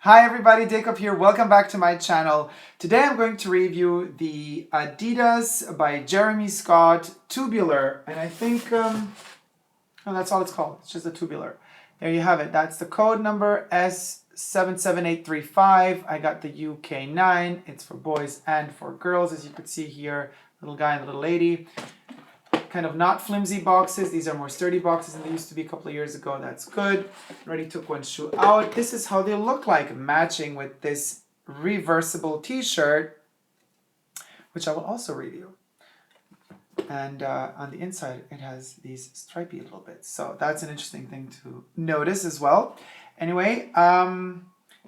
Hi everybody, Dacob here. Welcome back to my channel. Today I'm going to review the Adidas by Jeremy Scott Tubular. And I think, oh, that's all it's called. It's just a tubular. There you have it. That's the code number S77835. I got the UK9. It's for boys and for girls, as you could see here. Little guy and little lady. Kind of not flimsy boxes. These are more sturdy boxes than they used to be a couple of years ago. That's good. Already took one shoe out. This is how they look like matching with this reversible t-shirt, which I will also review. And on the inside, it has these stripy little bits. So that's an interesting thing to notice as well. Anyway,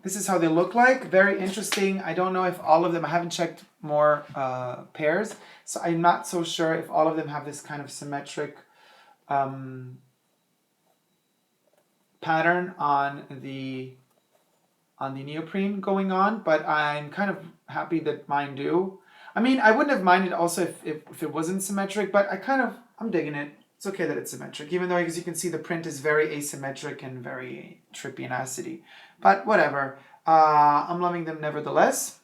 this is how they look like. Very interesting. I don't know if all of them, I haven't checked more pairs, so I'm not so sure if all of them have this kind of symmetric pattern on the neoprene going on, but I'm kind of happy that mine do. I mean, I wouldn't have minded also if it wasn't symmetric, but I'm digging it. It's okay that it's symmetric, even though, as you can see, the print is very asymmetric and very trippy and acidy. But whatever. I'm loving them nevertheless.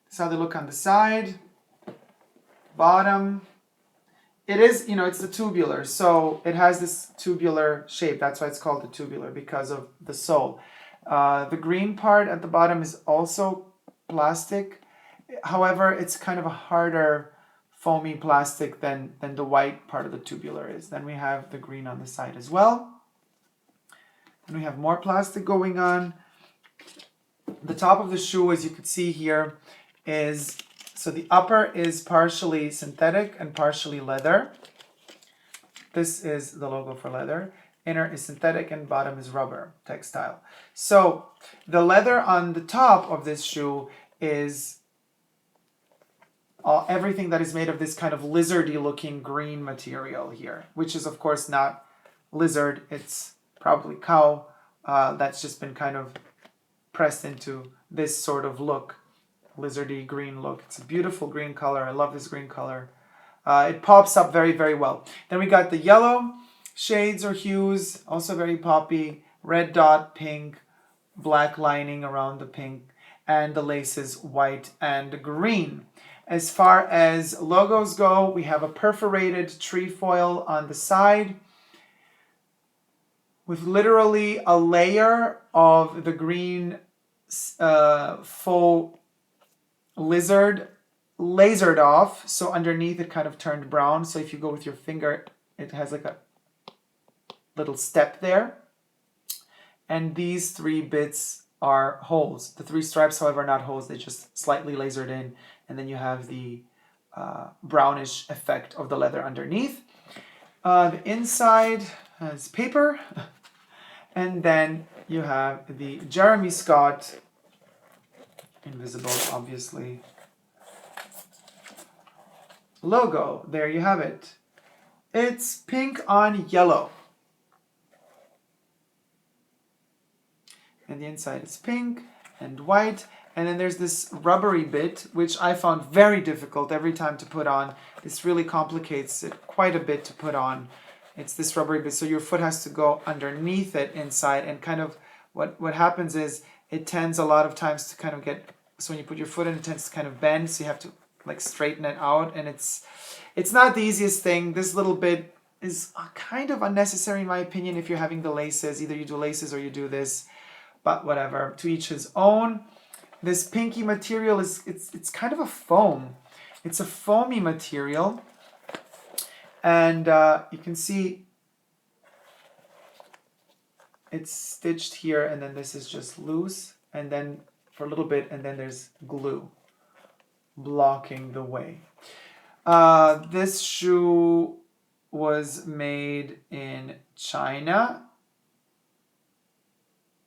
This is how they look on the side. Bottom. It is, it's the tubular, so it has this tubular shape. That's why it's called the tubular, because of the sole. The green part at the bottom is also plastic. However, it's kind of a harder foamy plastic than the white part of the tubular is. Then we have the green on the side as well. And we have more plastic going on. The top of the shoe, as you can see here, is, so the upper is partially synthetic and partially leather. This is the logo for leather. Inner is synthetic and bottom is rubber, textile. So the leather on the top of this shoe is everything that is made of this kind of lizardy looking green material here, which is of course not lizard, it's probably cow. That's just been kind of pressed into this sort of look, lizardy green look. It's a beautiful green color. I love this green color. It pops up very, very well. Then we got the yellow shades or hues, also very poppy, red dot, pink, black lining around the pink, and the laces white and green. As far as logos go, we have a perforated trefoil on the side with literally a layer of the green faux lizard lasered off. So underneath it kind of turned brown. So if you go with your finger, it has like a little step there. And these three bits are holes. The three stripes, however, are not holes. They just slightly lasered in. And then you have the brownish effect of the leather underneath. The inside has paper. And then you have the Jeremy Scott, invisible obviously, logo. There you have it. It's pink on yellow. And the inside is pink and white. And then there's this rubbery bit, which I found very difficult every time to put on. This really complicates it quite a bit to put on. It's this rubbery bit, so your foot has to go underneath it inside, and kind of what happens is it tends a lot of times to kind of get, so when you put your foot in, it tends to kind of bend, so you have to like straighten it out, and it's not the easiest thing. This little bit is kind of unnecessary in my opinion if you're having the laces. Either you do laces or you do this, but whatever, to each his own. This pinky material is, it's kind of a foam. It's a foamy material. And you can see it's stitched here, and then this is just loose, and then for a little bit, and then there's glue blocking the way. This shoe was made in China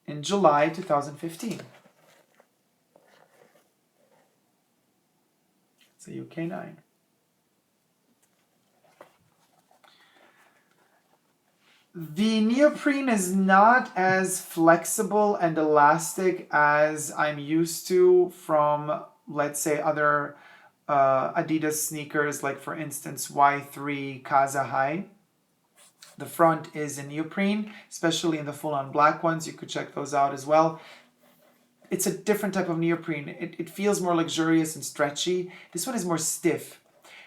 in July 2015. It's a UK9. The neoprene is not as flexible and elastic as I'm used to from, let's say, other Adidas sneakers, like for instance Y3 Kaza High. The front is in neoprene, especially in the full-on black ones. You could check those out as well. It's a different type of neoprene. It feels more luxurious and stretchy. This one is more stiff.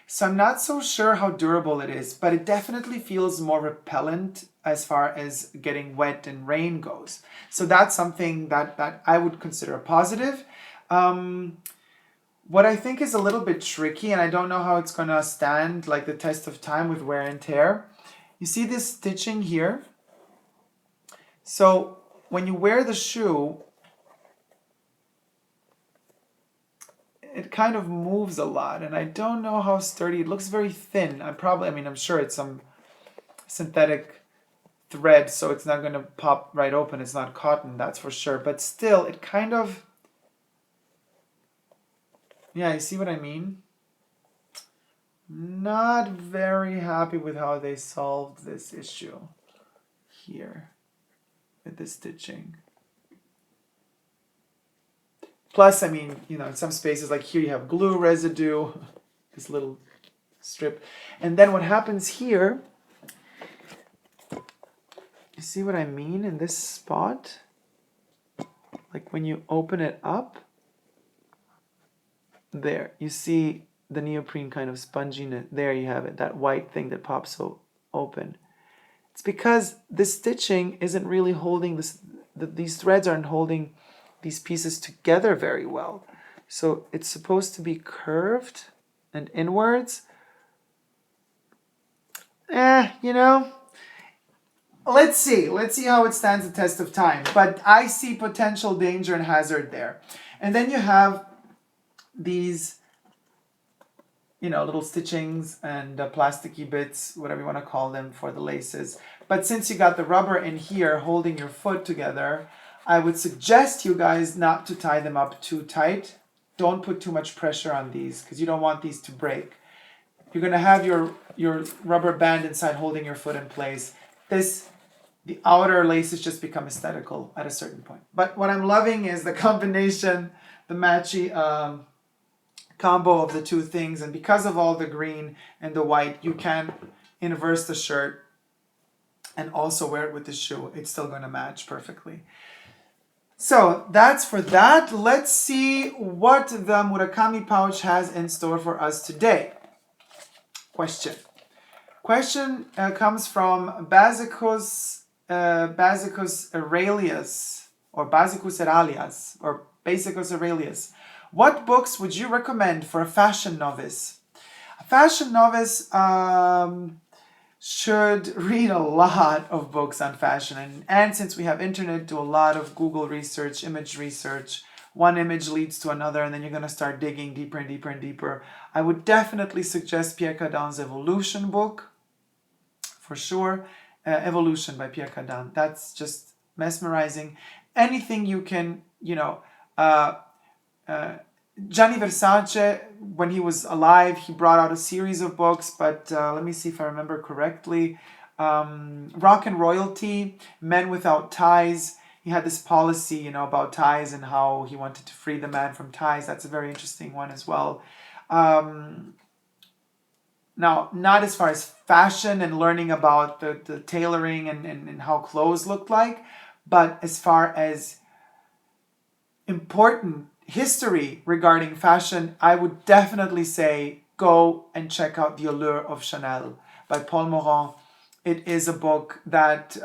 So I'm not so sure how durable it is, but it definitely feels more repellent as far as getting wet and rain goes. So that's something that I would consider a positive. What I think is a little bit tricky, and I don't know how it's going to stand like the test of time with wear and tear. You see this stitching here? So when you wear the shoe, it kind of moves a lot, and I don't know how sturdy. It looks very thin. I'm sure it's some synthetic thread, so it's not going to pop right open. It's not cotton, that's for sure. But still, it kind of, yeah, you see what I mean? Not very happy with how they solved this issue here with the stitching. Plus, in some spaces like here you have glue residue, this little strip. And then what happens here, you see what I mean in this spot? Like when you open it up, there, you see the neoprene kind of sponginess. There you have it, that white thing that pops so open. It's because this stitching isn't really holding this, these threads aren't holding these pieces together very well. So it's supposed to be curved and inwards. Let's see how it stands the test of time. But I see potential danger and hazard there. And then you have these, little stitchings and plasticky bits, whatever you want to call them, for the laces. But since you got the rubber in here holding your foot together, I would suggest you guys not to tie them up too tight. Don't put too much pressure on these because you don't want these to break. You're going to have your rubber band inside holding your foot in place. The outer laces just become aesthetical at a certain point. But what I'm loving is the combination, the matchy combo of the two things. And because of all the green and the white, you can inverse the shirt and also wear it with the shoe. It's still going to match perfectly. So that's for that. Let's see what the Murakami pouch has in store for us today. Question comes from Basicus Aurelius, or Basicus Aurelius, or Basicus Aurelius. What books would you recommend for a fashion novice? A fashion novice should read a lot of books on fashion. And since we have internet, do a lot of Google research, image research. One image leads to another, and then you're going to start digging deeper and deeper and deeper. I would definitely suggest Pierre Cardin's Evolution book, for sure. Evolution by Pierre Cardin. That's just mesmerizing. Anything you can, Gianni Versace, when he was alive, he brought out a series of books, but let me see if I remember correctly. Rock and Royalty, Men Without Ties. He had this policy, about ties and how he wanted to free the man from ties. That's a very interesting one as well. Now, not as far as fashion and learning about the tailoring and how clothes looked like, but as far as important history regarding fashion, I would definitely say go and check out The Allure of Chanel by Paul Morand. It is a book that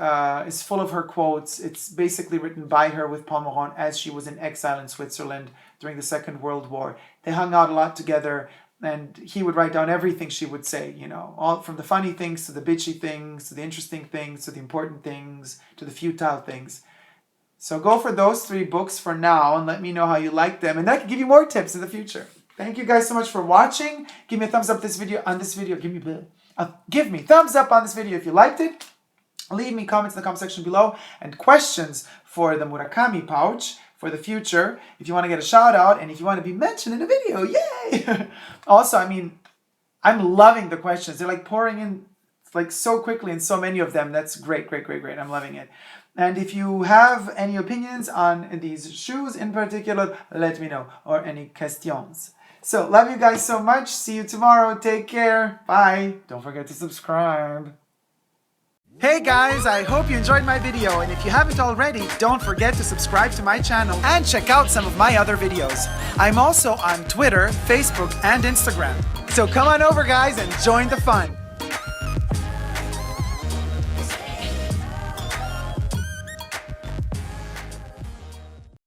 is full of her quotes. It's basically written by her with Paul Morand as she was in exile in Switzerland during the Second World War. They hung out a lot together, and he would write down everything she would say, all from the funny things to the bitchy things, to the interesting things, to the important things, to the futile things. So go for those 3 books for now and let me know how you like them. And I can give you more tips in the future. Thank you guys so much for watching. Give me a thumbs up on this video. Give me thumbs up on this video if you liked it. Leave me comments in the comment section below and questions for the Murakami pouch for the future. If you want to get a shout out and if you want to be mentioned in a video, yay! Also, I'm loving the questions. They're like pouring in so quickly and so many of them. That's great. I'm loving it. And if you have any opinions on these shoes in particular, let me know, or any questions. So, love you guys so much. See you tomorrow. Take care. Bye. Don't forget to subscribe. Hey guys, I hope you enjoyed my video, and if you haven't already, don't forget to subscribe to my channel and check out some of my other videos. I'm also on Twitter, Facebook, and Instagram. So come on over guys and join the fun.